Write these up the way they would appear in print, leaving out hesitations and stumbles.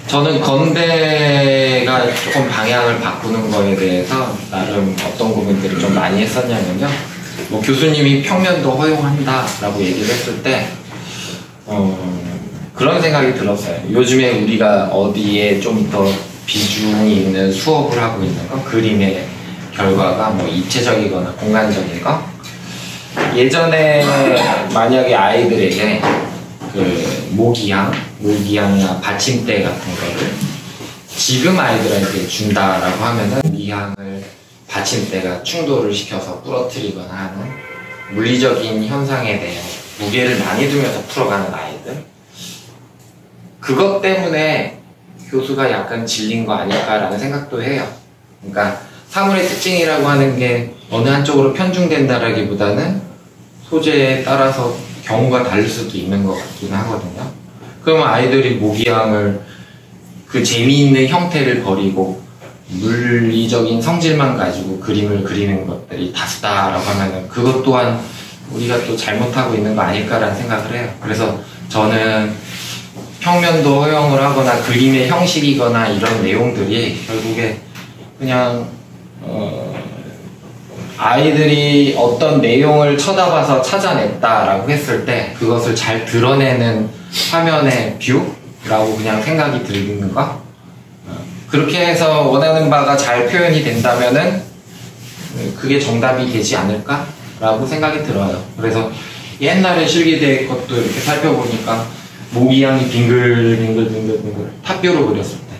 저는 건대가 조금 방향을 바꾸는 거에 대해서 나름 어떤 고민들을 좀 많이 했었냐면요. 뭐 교수님이 평면도 허용한다라고 얘기를 했을 때 그런 생각이 들었어요. 요즘에 우리가 어디에 좀 더 비중이 있는 수업을 하고 있는 거, 그림의 결과가 뭐 입체적이거나 공간적인 거. 예전에 만약에 아이들에게 그 모기향이나 받침대 같은 거를 지금 아이들한테 준다라고 하면은 모기향을 받침대가 충돌을 시켜서 부러뜨리거나 하는 물리적인 현상에 대해 무게를 많이 두면서 풀어가는 아이들, 그것 때문에 교수가 약간 질린 거 아닐까라는 생각도 해요. 그러니까 사물의 특징이라고 하는 게 어느 한쪽으로 편중된다라기보다는 소재에 따라서 경우가 다를 수도 있는 것 같긴 하거든요. 그러면 아이들이 모기향을 그 재미있는 형태를 버리고 물리적인 성질만 가지고 그림을 그리는 것들이 다수다라고 하면은 그것 또한 우리가 또 잘못하고 있는 거 아닐까라는 생각을 해요. 그래서 저는 평면도 허용을 하거나 그림의 형식이거나 이런 내용들이 결국에 그냥 아이들이 어떤 내용을 쳐다봐서 찾아냈다라고 했을 때 그것을 잘 드러내는 화면의 뷰라고 그냥 생각이 드는 거. 그렇게 해서 원하는 바가 잘 표현이 된다면은 그게 정답이 되지 않을까라고 생각이 들어요. 그래서 옛날에 실기대 것도 이렇게 살펴보니까 모기향이 빙글빙글 탑뷰로 그렸을 때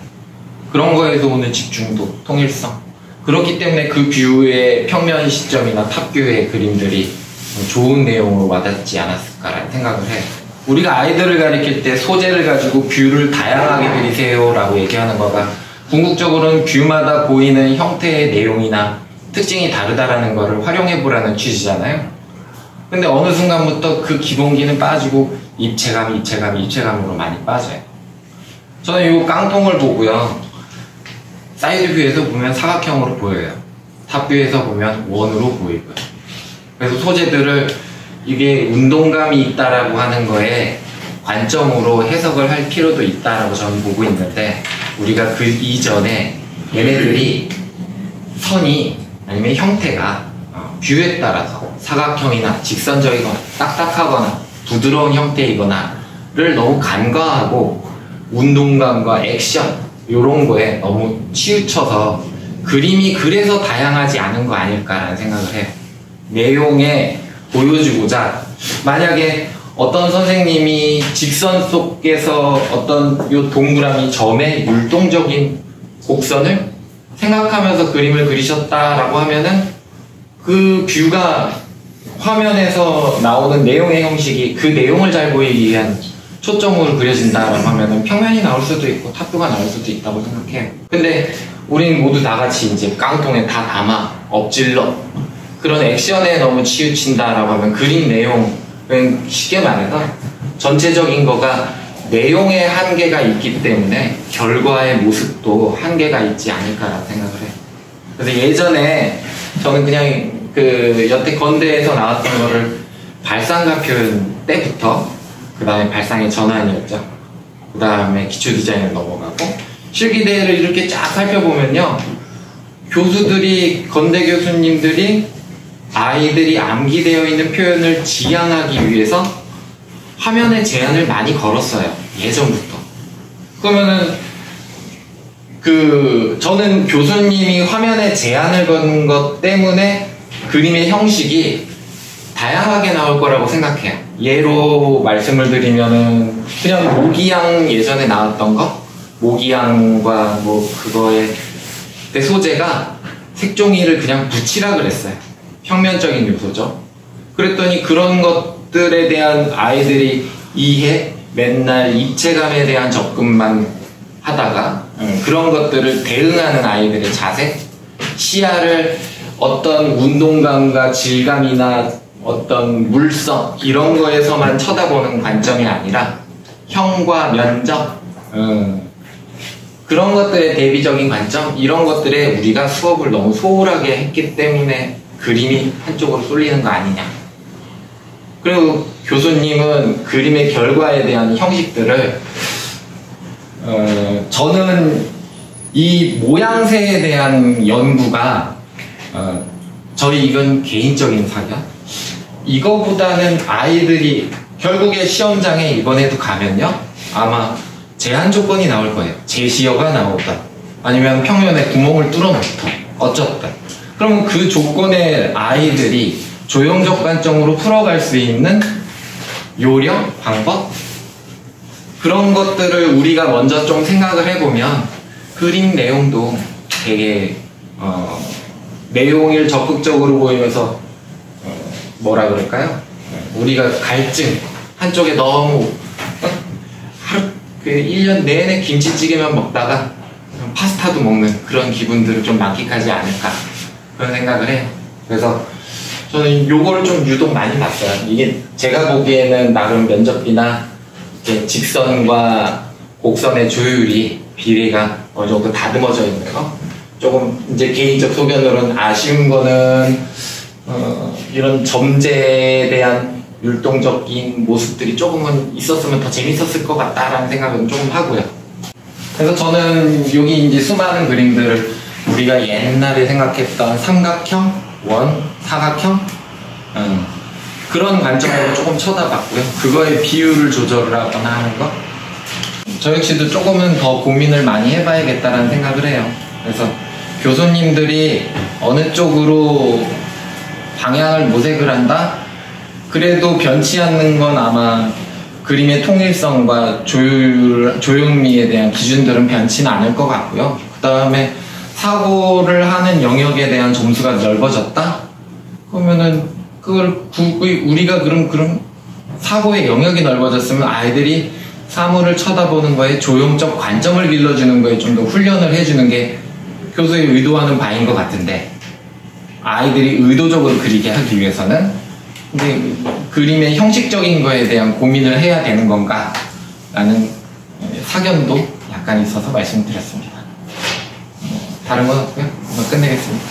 그런 거에서 오는 집중도, 통일성, 그렇기 때문에 그 뷰의 평면 시점이나 탑뷰의 그림들이 좋은 내용으로 와닿지 않았을까라는 생각을 해요. 우리가 아이들을 가르칠 때 소재를 가지고 뷰를 다양하게 그리세요 라고 얘기하는 거가 궁극적으로는 뷰마다 보이는 형태의 내용이나 특징이 다르다라는 거를 활용해 보라는 취지잖아요. 근데 어느 순간부터 그 기본기는 빠지고 입체감으로 많이 빠져요. 저는 이 깡통을 보고요, 사이드 뷰에서 보면 사각형으로 보여요. 탑 뷰에서 보면 원으로 보이고요. 그래서 소재들을 이게 운동감이 있다라고 하는 거에 관점으로 해석을 할 필요도 있다라고 저는 보고 있는데, 우리가 그 이전에 얘네들이 선이 아니면 형태가 뷰에 따라서 사각형이나 직선적이거나 딱딱하거나 부드러운 형태이거나를 너무 간과하고 운동감과 액션 이런 거에 너무 치우쳐서 그림이 그래서 다양하지 않은 거 아닐까라는 생각을 해요. 내용에 보여주고자, 만약에 어떤 선생님이 직선 속에서 어떤 요 동그라미 점의 율동적인 곡선을 생각하면서 그림을 그리셨다라고 하면은 그 뷰가 화면에서 나오는 내용의 형식이 그 내용을 잘 보이기 위한 초점으로 그려진다라고 하면은 평면이 나올 수도 있고 탑뷰가 나올 수도 있다고 생각해요. 근데 우린 모두 다 같이 이제 깡통에 다 담아 엎질러 그런 액션에 너무 치우친다라고 하면 그림 내용은 쉽게 말해서 전체적인 거가 내용에 한계가 있기 때문에 결과의 모습도 한계가 있지 않을까라는 생각을 해요. 그래서 예전에 저는 그냥 그 여태 건대에서 나왔던 거를 발상과 표현 때부터 그 다음에 발상의 전환이었죠. 그 다음에 기초 디자인을 넘어가고 실기대를 이렇게 쫙 살펴보면요, 교수들이, 건대 교수님들이 아이들이 암기되어 있는 표현을 지향하기 위해서 화면에 제한을 많이 걸었어요. 예전부터. 그러면은 저는 교수님이 화면에 제한을 건 것 때문에 그림의 형식이 다양하게 나올 거라고 생각해요. 예로 말씀을 드리면은 그냥 모기향 예전에 나왔던 거, 모기향과 뭐 그거의 그 소재가 색종이를 그냥 붙이라 그랬어요. 평면적인 요소죠. 그랬더니 그런 것들에 대한 아이들이 이해, 맨날 입체감에 대한 접근만 하다가 그런 것들을 대응하는 아이들의 자세, 시야를 어떤 운동감과 질감이나 어떤 물성 이런 거에서만 쳐다보는 관점이 아니라 형과 면적, 그런 것들의 대비적인 관점, 이런 것들에 우리가 수업을 너무 소홀하게 했기 때문에 그림이 한쪽으로 쏠리는 거 아니냐. 그리고 교수님은 그림의 결과에 대한 형식들을 저는 이 모양새에 대한 연구가 이건 개인적인 사견. 이거보다는 아이들이 결국에 시험장에 이번에도 가면요, 아마 제한 조건이 나올 거예요. 제시어가 나오다, 아니면 평면에 구멍을 뚫어놓다, 어쩌다. 그러면 그 조건에 아이들이 조형적 관점으로 풀어갈 수 있는 요령, 방법, 그런 것들을 우리가 먼저 좀 생각을 해보면 그림 내용도 되게 내용을 적극적으로 보이면서 뭐라 그럴까요? 우리가 갈증, 한쪽에 너무 하루 1년 내내 김치찌개만 먹다가 파스타도 먹는 그런 기분들을 좀 만끽하지 않을까, 그런 생각을 해요. 그래서 저는 요거를 좀 유독 많이 봤어요. 이게 제가 보기에는 나름 면적비나 이렇게 직선과 곡선의 조율이, 비례가 어느 정도 다듬어져 있는 거. 조금 이제 개인적 소견으로는 아쉬운 거는 이런 점재에 대한 율동적인 모습들이 조금은 있었으면 더 재밌었을 것 같다라는 생각은 좀 하고요. 그래서 저는 여기 이제 수많은 그림들을 우리가 옛날에 생각했던 삼각형, 원, 사각형, 그런 관점으로 조금 쳐다봤고요. 그거의 비율을 조절을 하거나 하는 거, 저 역시도 조금은 더 고민을 많이 해봐야겠다라는 생각을 해요. 그래서 교수님들이 어느 쪽으로 방향을 모색을 한다? 그래도 변치 않는 건 아마 그림의 통일성과 조형미에 대한 기준들은 변치는 않을 것 같고요. 그 다음에 사고를 하는 영역에 대한 점수가 넓어졌다? 그러면은 그걸 우리가 그럼 사고의 영역이 넓어졌으면 아이들이 사물을 쳐다보는 거에 조형적 관점을 길러주는 거에 좀 더 훈련을 해주는 게 교수의 의도하는 바인 것 같은데, 아이들이 의도적으로 그리게 하기 위해서는 근데 그림의 형식적인 거에 대한 고민을 해야 되는 건가 라는 사견도 약간 있어서 말씀드렸습니다. 다른 건 없고요. 끝내겠습니다.